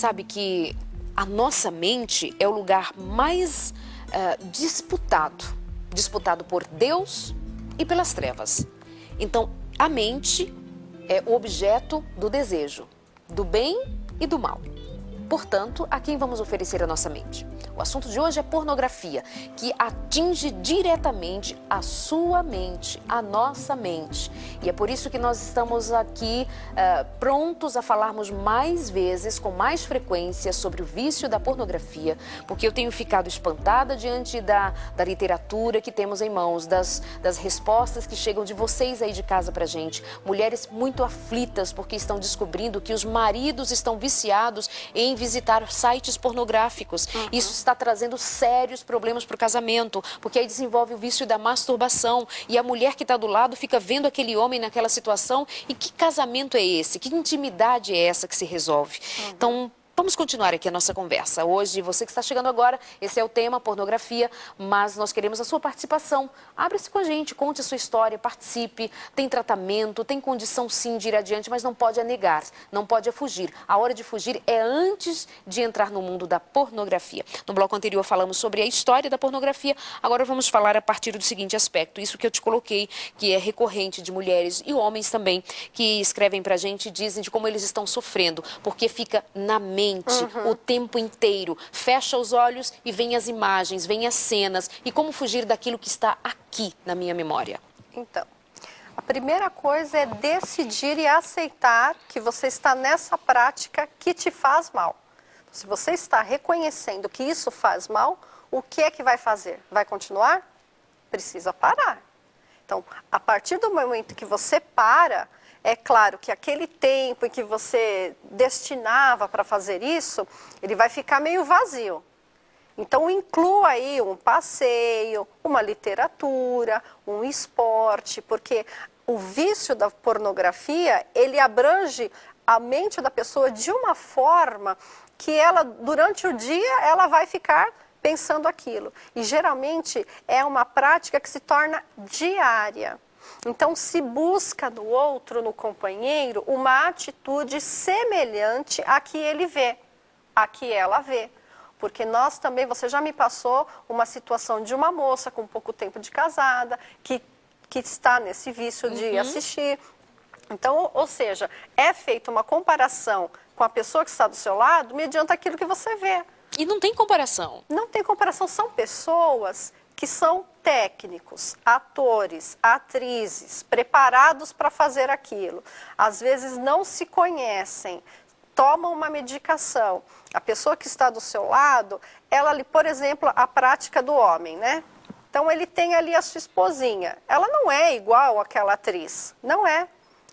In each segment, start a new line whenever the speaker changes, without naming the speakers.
sabe que a nossa mente é o lugar mais disputado por Deus e pelas trevas. Então, a mente é o objeto do desejo, do bem e do mal. Portanto, a quem vamos oferecer a nossa mente? O assunto de hoje é pornografia, que atinge diretamente a sua mente, a nossa mente. E é por isso que nós estamos aqui prontos a falarmos mais vezes, com mais frequência, sobre o vício da pornografia, porque eu tenho ficado espantada diante da literatura que temos em mãos, das respostas que chegam de vocês aí de casa pra gente. Mulheres muito aflitas porque estão descobrindo que os maridos estão viciados em visitar sites pornográficos. Isso está trazendo sérios problemas para o casamento, porque aí desenvolve o vício da masturbação e a mulher que está do lado fica vendo aquele homem naquela situação. E que casamento é esse? Que intimidade é essa que se resolve? Então, vamos continuar aqui a nossa conversa. Hoje, você que está chegando agora, esse é o tema, pornografia, mas nós queremos a sua participação. Abra-se com a gente, conte a sua história, participe. Tem tratamento, tem condição sim de ir adiante, mas não pode negar, não pode fugir. A hora de fugir é antes de entrar no mundo da pornografia. No bloco anterior falamos sobre a história da pornografia, agora vamos falar a partir do seguinte aspecto. Isso que eu te coloquei, que é recorrente de mulheres e homens também, que escrevem pra gente e dizem de como eles estão sofrendo, porque fica na mente o tempo inteiro. Fecha os olhos e vem as imagens, vem as cenas. E como fugir daquilo que está aqui na minha memória?
Então, a primeira coisa é decidir e aceitar que você está nessa prática que te faz mal. Se você está reconhecendo que isso faz mal, o que é que vai fazer? Vai continuar? Precisa parar. Então, a partir do momento que você para, é claro que aquele tempo em que você destinava para fazer isso, ele vai ficar meio vazio. Então, inclua aí um passeio, uma literatura, um esporte, porque o vício da pornografia, ele abrange a mente da pessoa de uma forma que ela, durante o dia, ela vai ficar pensando aquilo. E, geralmente, é uma prática que se torna diária. Então, se busca no outro, no companheiro, uma atitude semelhante à que ele vê, à que ela vê. Porque nós também, você já me passou uma situação de uma moça com pouco tempo de casada, que está nesse vício de assistir. Então, ou seja, é feita uma comparação com a pessoa que está do seu lado mediante aquilo que você vê.
E não tem comparação.
Não tem comparação, são pessoas que são técnicos, atores, atrizes, preparados para fazer aquilo. Às vezes não se conhecem, tomam uma medicação. A pessoa que está do seu lado, ela, por exemplo, a prática do homem, né? Então ele tem ali a sua esposinha. Ela não é igual àquela atriz, não é.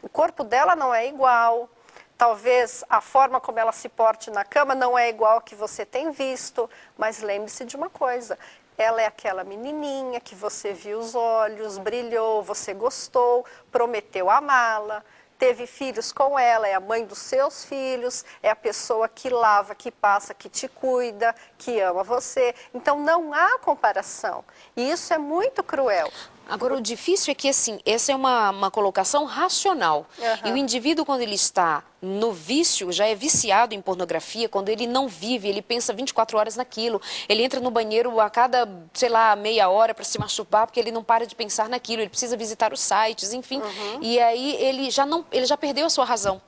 O corpo dela não é igual. Talvez a forma como ela se porte na cama não é igual ao que você tem visto, mas lembre-se de uma coisa. Ela é aquela menininha que você viu os olhos, brilhou, você gostou, prometeu amá-la, teve filhos com ela, é a mãe dos seus filhos, é a pessoa que lava, que passa, que te cuida, que ama você. Então não há comparação. E isso é muito cruel.
Agora, o difícil é que, assim, essa é uma colocação racional. E o indivíduo, quando ele está no vício, já é viciado em pornografia, quando ele não vive, ele pensa 24 horas naquilo. Ele entra no banheiro a cada, sei lá, meia hora para se masturbar, porque ele não para de pensar naquilo, ele precisa visitar os sites, enfim. E aí ele já perdeu a sua razão.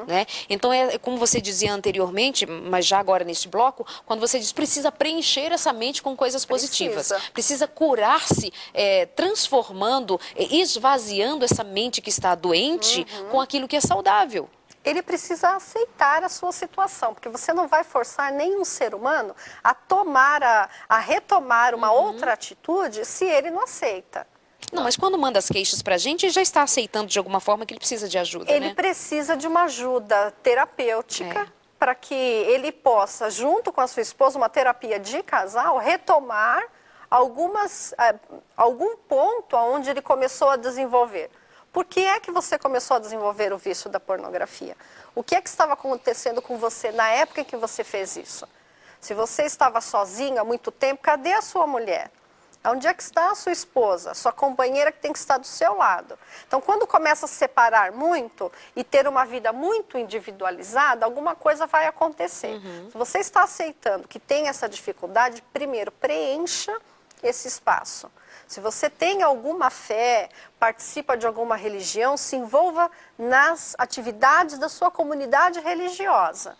Né? Então, é como você dizia anteriormente, mas já agora neste bloco, quando você diz precisa preencher essa mente com coisas positivas, precisa curar-se, transformando, esvaziando essa mente que está doente com aquilo que é saudável.
Ele precisa aceitar a sua situação, porque você não vai forçar nenhum ser humano a retomar uma outra atitude se ele não aceita.
Não, mas quando manda as queixas pra gente, já está aceitando de alguma forma que ele precisa de ajuda,
Ele precisa de uma ajuda terapêutica para que ele possa, junto com a sua esposa, uma terapia de casal, retomar algum ponto onde ele começou a desenvolver. Por que é que você começou a desenvolver o vício da pornografia? O que é que estava acontecendo com você na época em que você fez isso? Se você estava sozinho há muito tempo, cadê a sua mulher? Onde é que está a sua esposa, sua companheira que tem que estar do seu lado? Então, quando começa a separar muito e ter uma vida muito individualizada, alguma coisa vai acontecer. Se você está aceitando que tem essa dificuldade, primeiro, preencha esse espaço. Se você tem alguma fé, participa de alguma religião, se envolva nas atividades da sua comunidade religiosa.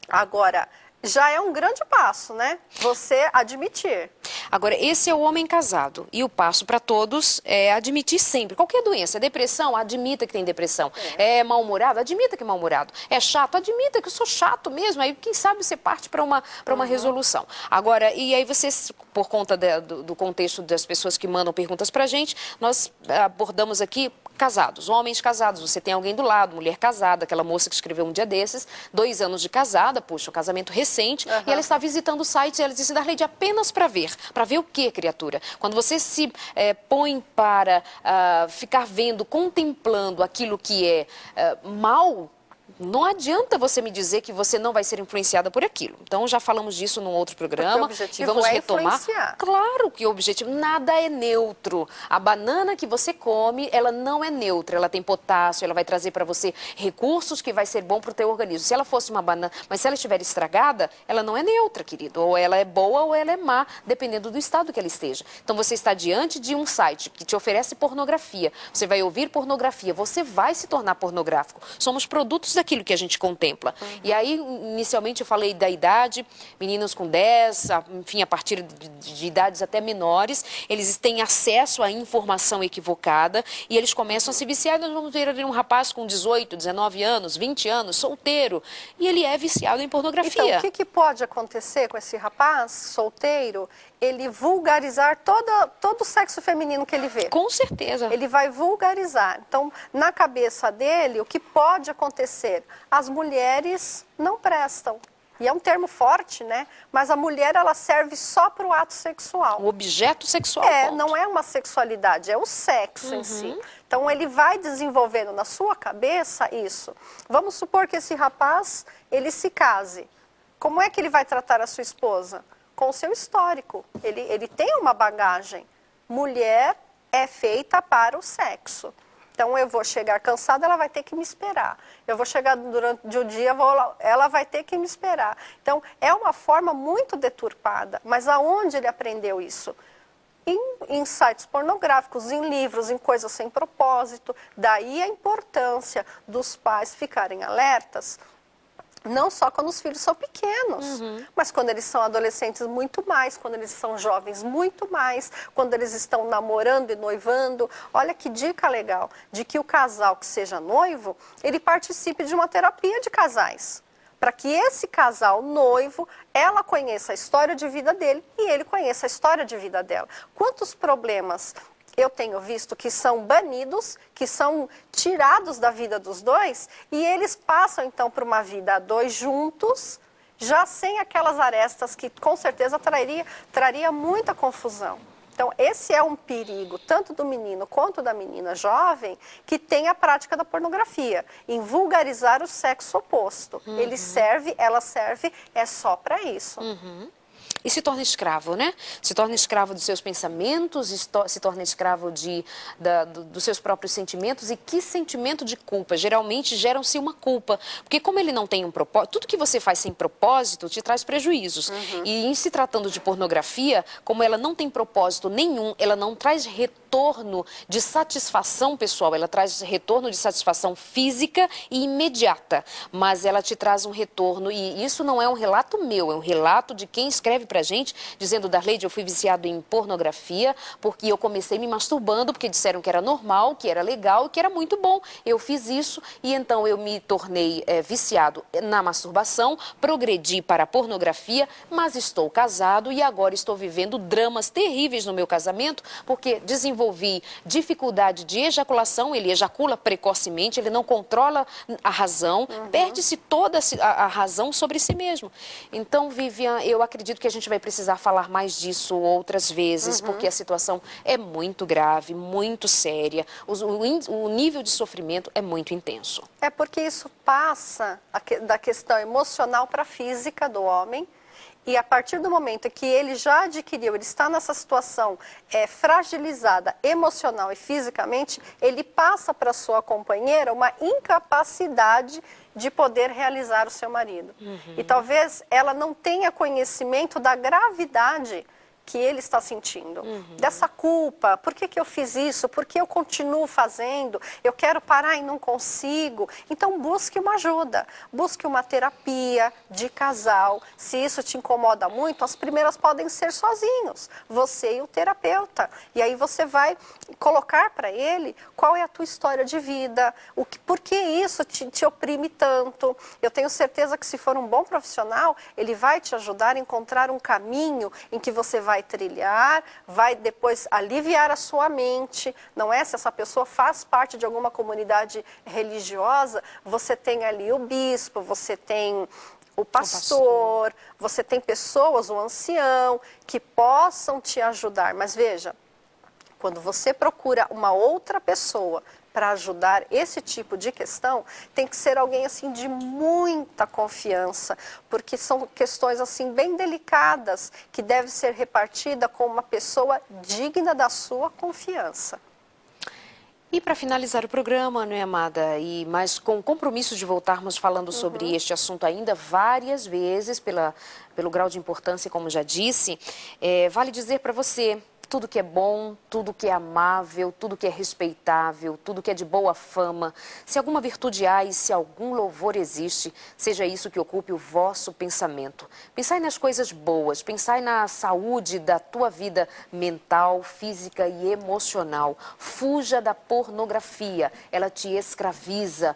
Agora, já é um grande passo, né? Você admitir.
Agora, esse é o homem casado. E o passo para todos é admitir sempre. Qualquer doença, depressão, admita que tem depressão. É mal-humorado, admita que é mal-humorado. É chato, admita que eu sou chato mesmo. Aí, quem sabe, você parte para uma resolução. Agora, e aí você, por conta do contexto das pessoas que mandam perguntas para a gente, nós abordamos aqui casados, homens casados. Você tem alguém do lado, mulher casada, aquela moça que escreveu um dia desses, 2 anos de casada, puxa, um casamento recente, e ela está visitando o site e ela disse, Darleide, apenas para ver o que, criatura? Quando você se põe para ficar vendo, contemplando aquilo que é mal, não adianta você me dizer que você não vai ser influenciada por aquilo. Então, já falamos disso num outro programa.
Porque o objetivo
e vamos retomar.
Influenciar.
Claro que o objetivo, nada é neutro. A banana que você come, ela não é neutra. Ela tem potássio, ela vai trazer para você recursos que vai ser bom para o teu organismo. Se ela fosse uma banana, mas se ela estiver estragada, ela não é neutra, querido. Ou ela é boa ou ela é má, dependendo do estado que ela esteja. Então, você está diante de um site que te oferece pornografia. Você vai ouvir pornografia, você vai se tornar pornográfico. Somos produtos daquilo que a gente contempla. E aí, inicialmente, eu falei da idade, meninos com 10, enfim, a partir de idades até menores, eles têm acesso à informação equivocada e eles começam a se viciar. Nós vamos ver ali um rapaz com 18, 19 anos, 20 anos, solteiro, e ele é viciado em pornografia.
Então, o que pode acontecer com esse rapaz solteiro? Ele vulgarizar todo o sexo feminino que ele vê.
Com certeza.
Ele vai vulgarizar. Então, na cabeça dele, o que pode acontecer? As mulheres não prestam. E é um termo forte, né? Mas a mulher, ela serve só para o ato sexual.
O objeto sexual.
Não é uma sexualidade, é o sexo em si. Então, ele vai desenvolvendo na sua cabeça isso. Vamos supor que esse rapaz, ele se case. Como é que ele vai tratar a sua esposa? Com o seu histórico. Ele tem uma bagagem. Mulher é feita para o sexo. Então, eu vou chegar cansada, ela vai ter que me esperar. Eu vou chegar durante o dia, ela vai ter que me esperar. Então, é uma forma muito deturpada. Mas aonde ele aprendeu isso? Em sites pornográficos, em livros, em coisas sem propósito. Daí a importância dos pais ficarem alertas. Não só quando os filhos são pequenos, mas quando eles são adolescentes muito mais, quando eles são jovens muito mais, quando eles estão namorando e noivando. Olha que dica legal, de que o casal que seja noivo, ele participe de uma terapia de casais. Para que esse casal noivo, ela conheça a história de vida dele e ele conheça a história de vida dela. Quantos problemas eu tenho visto que são banidos, que são tirados da vida dos dois, e eles passam então para uma vida a dois juntos, já sem aquelas arestas que com certeza traria muita confusão. Então, esse é um perigo, tanto do menino quanto da menina jovem, que tem a prática da pornografia, em vulgarizar o sexo oposto. Ele serve, ela serve, é só para isso.
E se torna escravo, né? Se torna escravo dos seus pensamentos, se torna escravo dos seus próprios sentimentos. E que sentimento de culpa? Geralmente geram-se uma culpa. Porque como ele não tem um propósito, tudo que você faz sem propósito te traz prejuízos. E em se tratando de pornografia, como ela não tem propósito nenhum, ela não traz retorno de satisfação pessoal, ela traz retorno de satisfação física e imediata. Mas ela te traz um retorno, e isso não é um relato meu, é um relato de quem escreve pra gente, dizendo, Darleide, eu fui viciado em pornografia, porque eu comecei me masturbando, porque disseram que era normal, que era legal, que era muito bom. Eu fiz isso e então eu me tornei viciado na masturbação, progredi para a pornografia, mas estou casado e agora estou vivendo dramas terríveis no meu casamento, porque desenvolvi dificuldade de ejaculação, ele ejacula precocemente, ele não controla a razão, perde-se toda a razão sobre si mesmo. Então, Vivian, eu acredito que a gente vai precisar falar mais disso outras vezes, porque a situação é muito grave, muito séria, o nível de sofrimento é muito intenso.
É porque isso passa da questão emocional para a física do homem E a partir do momento que ele já adquiriu, ele está nessa situação fragilizada emocional e fisicamente, ele passa para sua companheira uma incapacidade de poder realizar o seu marido. E talvez ela não tenha conhecimento da gravidade que ele está sentindo, dessa culpa, por que eu fiz isso, por que eu continuo fazendo, eu quero parar e não consigo. Então busque uma ajuda, busque uma terapia de casal. Se isso te incomoda muito, as primeiras podem ser sozinhos, você e o terapeuta. E aí você vai colocar para ele qual é a tua história de vida, por que isso te oprime tanto. Eu tenho certeza que se for um bom profissional, ele vai te ajudar a encontrar um caminho em que você vai trilhar, vai depois aliviar a sua mente, não é? Se essa pessoa faz parte de alguma comunidade religiosa, você tem ali o bispo, você tem o pastor, você tem pessoas, o ancião, que possam te ajudar. Mas veja, quando você procura uma outra pessoa para ajudar esse tipo de questão, tem que ser alguém assim de muita confiança, porque são questões assim bem delicadas que deve ser repartida com uma pessoa digna da sua confiança.
E para finalizar o programa, não é, amada? Mas com o compromisso de voltarmos falando sobre este assunto ainda várias vezes, pelo grau de importância, como já disse, vale dizer para você, tudo que é bom, tudo que é amável, tudo que é respeitável, tudo que é de boa fama, se alguma virtude há e se algum louvor existe, seja isso que ocupe o vosso pensamento. Pensai nas coisas boas, pensai na saúde da tua vida mental, física e emocional. Fuja da pornografia, ela te escraviza.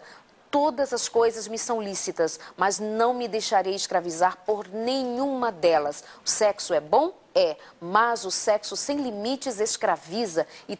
Todas as coisas me são lícitas, mas não me deixarei escravizar por nenhuma delas. O sexo é bom? É, mas o sexo sem limites escraviza e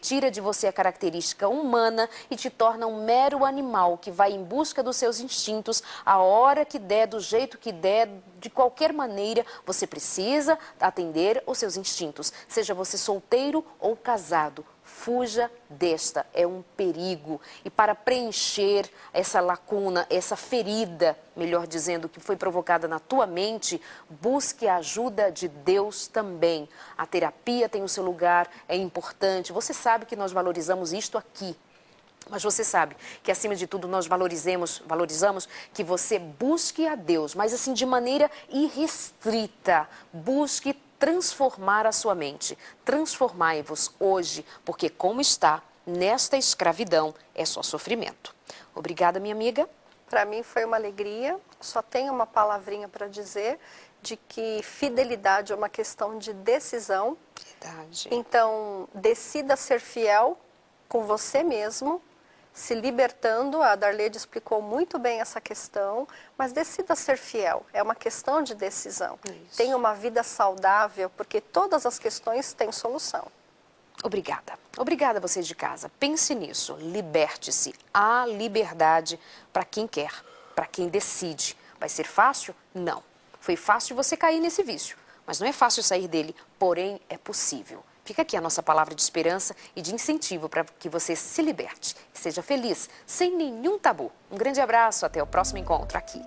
tira de você a característica humana e te torna um mero animal que vai em busca dos seus instintos a hora que der, do jeito que der, de qualquer maneira. Você precisa atender os seus instintos, seja você solteiro ou casado. Fuja desta, é um perigo. E para preencher essa lacuna, essa ferida, melhor dizendo, que foi provocada na tua mente, busque a ajuda de Deus também. A terapia tem o seu lugar, é importante. Você sabe que nós valorizamos isto aqui. Mas você sabe que, acima de tudo, nós valorizamos que você busque a Deus, mas assim, de maneira irrestrita. Busque transformar a sua mente. Transformai-vos hoje, porque como está, nesta escravidão, é só sofrimento. Obrigada, minha amiga.
Para mim foi uma alegria. Só tenho uma palavrinha para dizer de que fidelidade é uma questão de decisão.
Verdade.
Então, decida ser fiel com você mesmo, se libertando. A Darlede explicou muito bem essa questão, mas decida ser fiel, é uma questão de decisão.
Isso.
Tenha uma vida saudável, porque todas as questões têm solução.
Obrigada. Obrigada a vocês de casa. Pense nisso, liberte-se. Há liberdade para quem quer, para quem decide. Vai ser fácil? Não. Foi fácil você cair nesse vício, mas não é fácil sair dele, porém é possível. Fica aqui a nossa palavra de esperança e de incentivo para que você se liberte. Seja feliz, sem nenhum tabu. Um grande abraço, até o próximo encontro aqui.